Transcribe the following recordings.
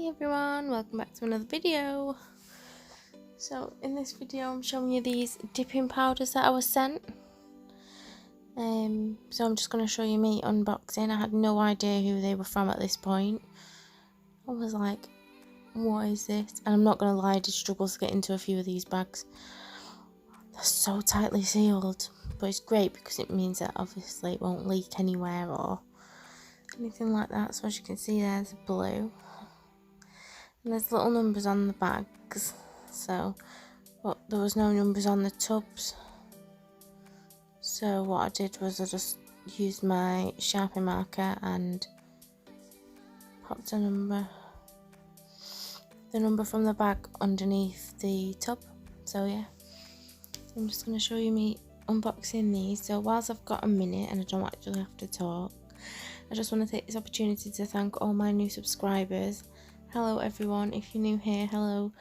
everyone, welcome back to another video. So in this video I'm showing you these dipping powders that I was sent. So I'm just going to show you me unboxing. I had no idea who they were from at this point. I was like, what is this? And I'm not going to lie, I did struggle to get into a few of these bags. They're so tightly sealed, but it's great because it means that obviously it won't leak anywhere or anything like that. So as you can see, there's blue. And there's little numbers on the bags, but there was no numbers on the tubs. So what I did was I just used my Sharpie marker and popped the number from the bag underneath the tub. So yeah, I'm just going to show you me unboxing these. So whilst I've got a minute and I don't actually have to talk, I just want to take this opportunity to thank all my new subscribers. Hello everyone, if you're new here, hello.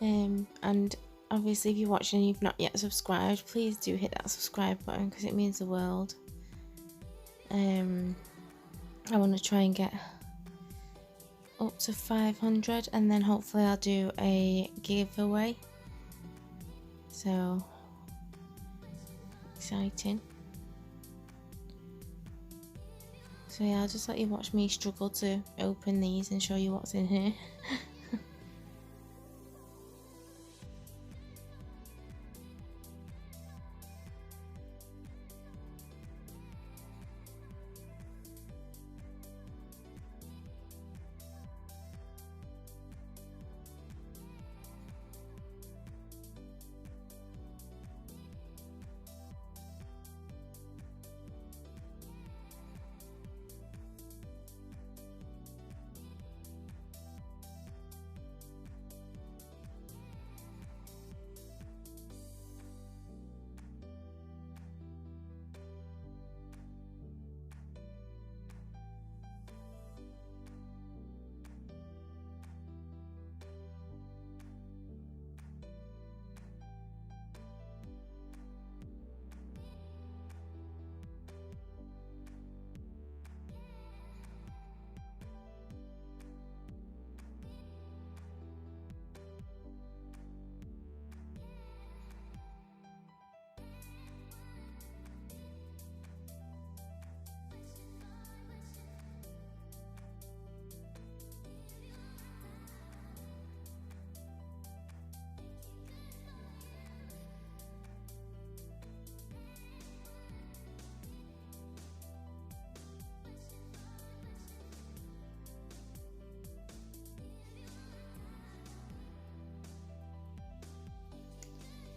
And obviously if you're watching and you've not yet subscribed, please do hit that subscribe button because it means the world. I want to try and get up to 500 and then hopefully I'll do a giveaway. So exciting. So yeah, I'll just let you watch me struggle to open these and show you what's in here.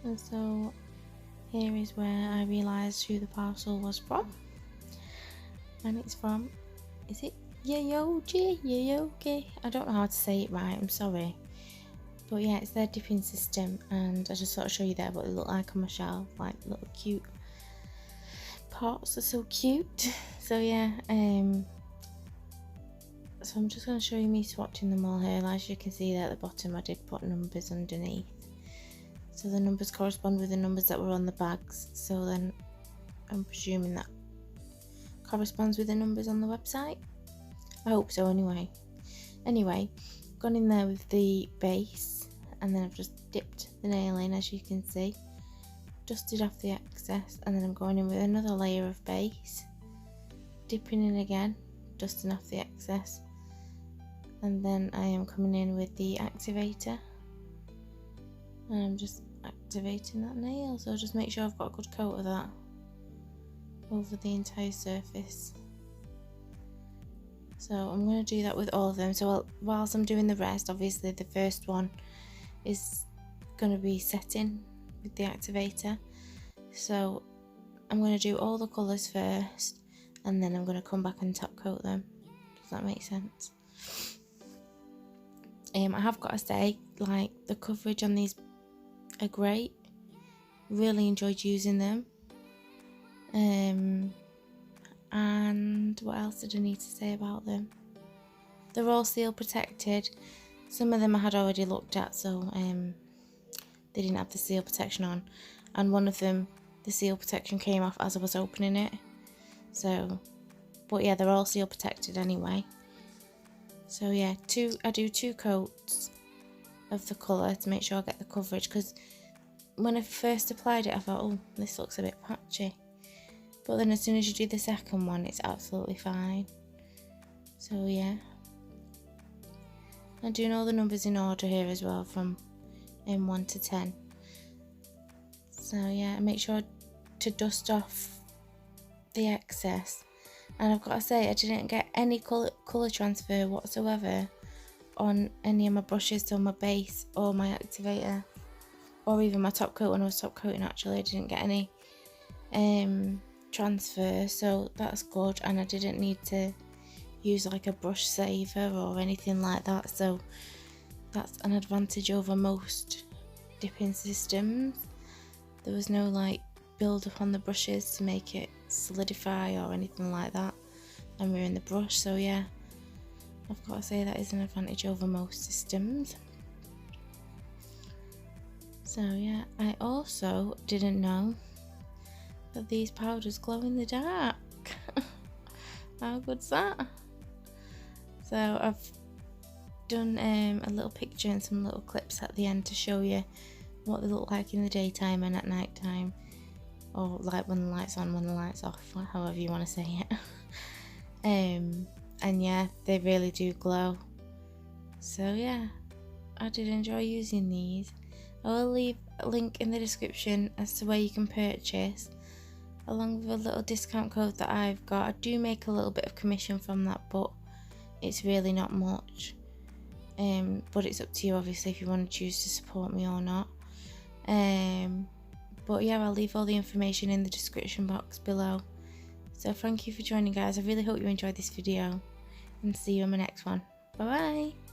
And so here is where I realised who the parcel was from, and it's from, is it Yayoge? Yayoge? I don't know how to say it right, I'm sorry, but yeah, it's their dipping system, and I just thought I'd show you there what they look like on my shelf, like little cute pots. Are so cute. So yeah, so I'm just going to show you me swatching them all here. As you can see there at the bottom, I did put numbers underneath. So the numbers correspond with the numbers that were on the bags. So then I'm presuming that corresponds with the numbers on the website. I hope so anyway. Anyway, gone in there with the base and then I've just dipped the nail in, as you can see. Dusted off the excess and then I'm going in with another layer of base. Dipping in again, dusting off the excess. And then I am coming in with the activator. And I'm just activating that nail, so just make sure I've got a good coat of that over the entire surface. So I'm going to do that with all of them. So whilst I'm doing the rest, obviously the first one is going to be setting with the activator. So I'm going to do all the colours first and then I'm going to come back and top coat them. Does that make sense? I have got to say, like, the coverage on these are great. Really enjoyed using them. And what else did I need to say about them? They're all seal protected. Some of them I had already looked at, so they didn't have the seal protection on, and one of them the seal protection came off as I was opening it. So, but yeah, they're all seal protected anyway. So yeah, I do 2 coats of the colour to make sure I get the coverage, because when I first applied it I thought, oh, this looks a bit patchy, but then as soon as you do the second one it's absolutely fine. So yeah, I'm doing all the numbers in order here as well, from 1 to 10. So yeah, make sure to dust off the excess. And I've got to say, I didn't get any colour transfer whatsoever on any of my brushes, so my base or my activator, or even my top coat. When I was top coating, actually I didn't get any transfer, so that's good. And I didn't need to use like a brush saver or anything like that, so that's an advantage over most dipping systems. There was no like build up on the brushes to make it solidify or anything like that when we're in the brush. So yeah, I've got to say that is an advantage over most systems. So yeah, I also didn't know that these powders glow in the dark. How good's that? So I've done a little picture and some little clips at the end to show you what they look like in the daytime and at night time, or like when the light's on, when the light's off, however you want to say it. And yeah, they really do glow. So yeah, I did enjoy using these. I will leave a link in the description as to where you can purchase, along with a little discount code that I've got. I do make a little bit of commission from that, but it's really not much. But it's up to you, obviously, if you want to choose to support me or not. But yeah, I'll leave all the information in the description box below. So thank you for joining, guys. I really hope you enjoyed this video, and see you in my next one. Bye bye.